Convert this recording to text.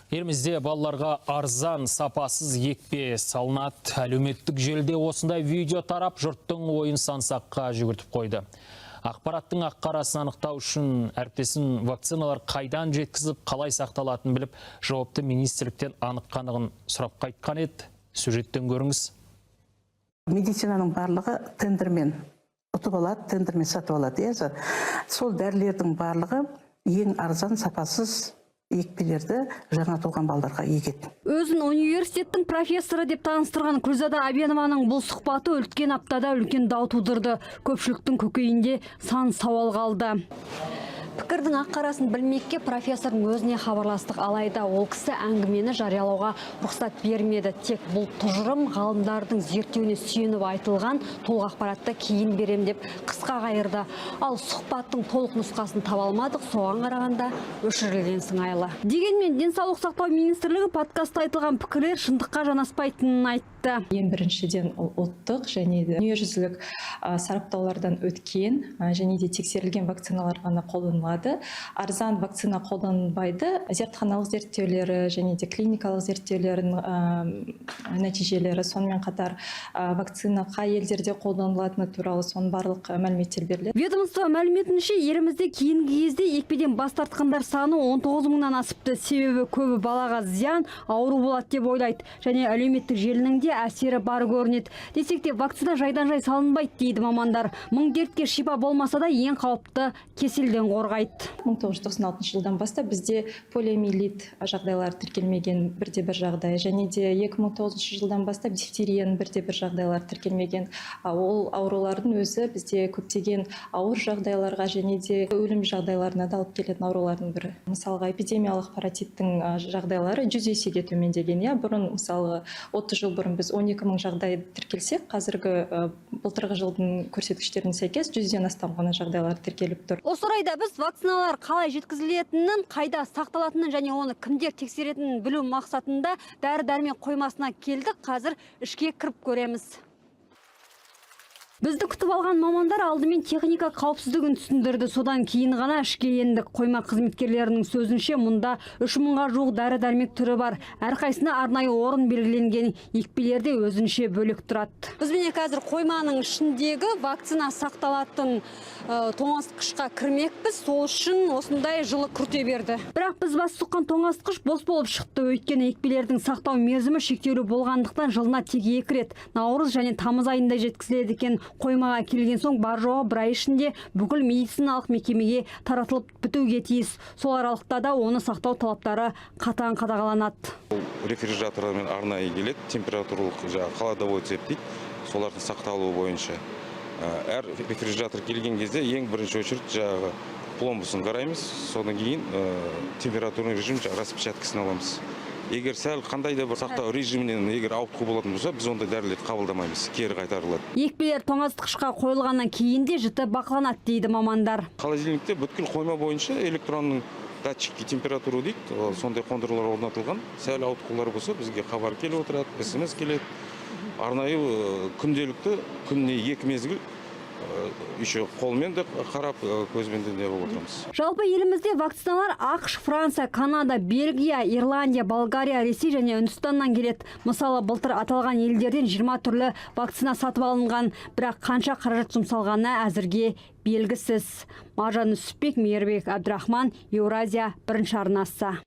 Елімізде балаларға арзан, сапасыз екпе салынады. Әлеуметтік желіде осындай видео тарап, жұрттың ойын сансаққа жүгіртіп қойды. Ақпараттың ақ-қарасын анықтау үшін әріптесім вакциналар қайдан жеткізіп, қалай сақталатынын біліп, жауапты министрліктен анық-қанығын сұрап қайтқан еді. Сюжеттен көріңіз. Медицинаның барлығы тендермен ұтып алады, тендермен сатып алады. Сол дәрілердің барлығы ең арзан, сапасыз екпелерді жаңа туған балаларға егеді. Өзін университеттің профессоры деп таныстырған Күлзада Абенованың бұл сұхбаты өткен аптада үлкен дау тудырды. Көпшіліктің көкейінде сан сауал қалды. Пікірдің ақ-қарасын білмекке профессордың өзіне хабарластық, алайда ол кісі әңгімені жариялауға рұқсат бермеді. Тек бұл тұжырым ғалымдардың зерттеуіне сүйеніп айтылған, толық ақпаратты кейін берем деп қысқа қайырды. Ал сұхбаттың толық нұсқасын таба алмадық, соған қарағанда өшірілген сыңайлы. Дегенмен денсаулық сақтау министрлігі подкастта айтылған пікірлер шындыққа жанаспайтынын айтты. Ең біріншіден ұлттық және дүниежүзілік сараптаулардан өткен және де тексерілген вакциналар ғана қолданылады. Арзан вакцина қолданылмайды. Зертханалық зерттеулері және де клиникалық зерттеулердің нәтижелері, сонымен қатар вакцина қай елдерде қолданылатыны туралы соның барлық мәліметтер беріледі. Ведомство мәліметінше, елімізде кейінгі кезде екпеден бас тартқандар саны 19 мыңнан асыпты. Себебі көбі балаға зиян, ауру болады деп ойлайды, және әлеуметтік желінің де әсері бар көрінеді. Десек те вакцина жайдан жай салынбайды дейді мамандар. Мың дертке шипа болмаса да ең қауіпті кеселден қорғайды. 1996 жылдан бастап бізде полиомиелит жағдайлар тіркелмеген бірде-бір жағдай, және де 2009 жылдан бастап дифтерияның бірде-бір жағдайлар тіркелмеген. Ол аурулардың өзі бізде көптеген ауыр жағдайларға және де өлім жағдайларына да алып келетін аурулардың бірі. Мысалға, эпидемиялық паротиттің жағдайлары 100 есеге төмендеген. Бұрын мысалы 30 жыл бұрын біз 12 мың жағдай тіркелсек, қазіргі былтырғы жылдың көрсеткіштеріне сәйкес 100-ден астам ғана жағдайлар тіркеліп тұр. Осы орайда біз вакциналар қалай жеткізілетінін, қайда сақталатынын және оны кімдер тексеретінін білу мақсатында дәрі-дәрмек қоймасына келдік. Қазір ішке кіріп көреміз. Бізді күтіп алған мамандар алдымен техника қауіпсіздігін түсіндірді. Содан кейін ғана ішке ендік. Қойма қызметкерлерінің сөзінше, мұнда 3 мыңға жуық дәрі-дәрмек түрі бар. Әрқайсына арнайы орын белгіленген. Екпелерде өзінше бөлек тұрады. Біз міне қазір қойманың ішіндегі вакцина сақталатын тоңазытқышқа кірмекпіз. Сол үшін осындай жылы күрте берді. Бірақ біз бас сұққан тоңазытқыш бос болып шықты. Өйткені екпелердің сақтау мерзімі шектеулі болғандықтан жылына тек 2 рет, наурыз және тамыз айында жеткізіледі екен. Қоймаға келген соң бар жоғы бір ай ішінде бүкіл медициналық мекемеге таратылып бітуге тиіс. Сол аралықта да оны сақтау талаптары қатаң қадағаланады. Рефрижератормен арнайы келеді, температуралық холодовой цепь дейді, солардың сақталуы бойынша. Әр рефрижератор келген кезде ең бірінші очередь жаңағы пломбасын қараймыз, содан кейін температурный режим распечаткасын аламыз. Егер сәл қандай да бір сақтау режимінен егер ауытқу болатын болса, біз ондай дәрілерді қабылдамаймыз, кері қайтарылады. Екпелер тоңазытқышқа қойылғаннан кейін де жіті бақыланады дейді мамандар. Холодильникте бүткіл қойма бойынша электронның датчикті температуру дейді, сондай қондырғылар орнатылған. Сәл ауытқулар болса, бізге хабар келіп отырады, СМС келеді. Арнайы күнделікті, күніне 2 мезгіл еще қолмен де қарап, көзбен де болып отырмыз. Жалпы елімізде вакциналар ақш, Франция, Канада, Бельгия, Ирландия, Болгария, Ресей және Үндістаннан келеді. Мысалы, былтыр аталған елдерден 20 түрлі вакцина сатып алынған, бірақ қанша қаражат жұмсалғаны әзірге белгісіз. Маржан Нүсіпбек, Мейірбек Абдрахман, Еуразия бірінші арнасы.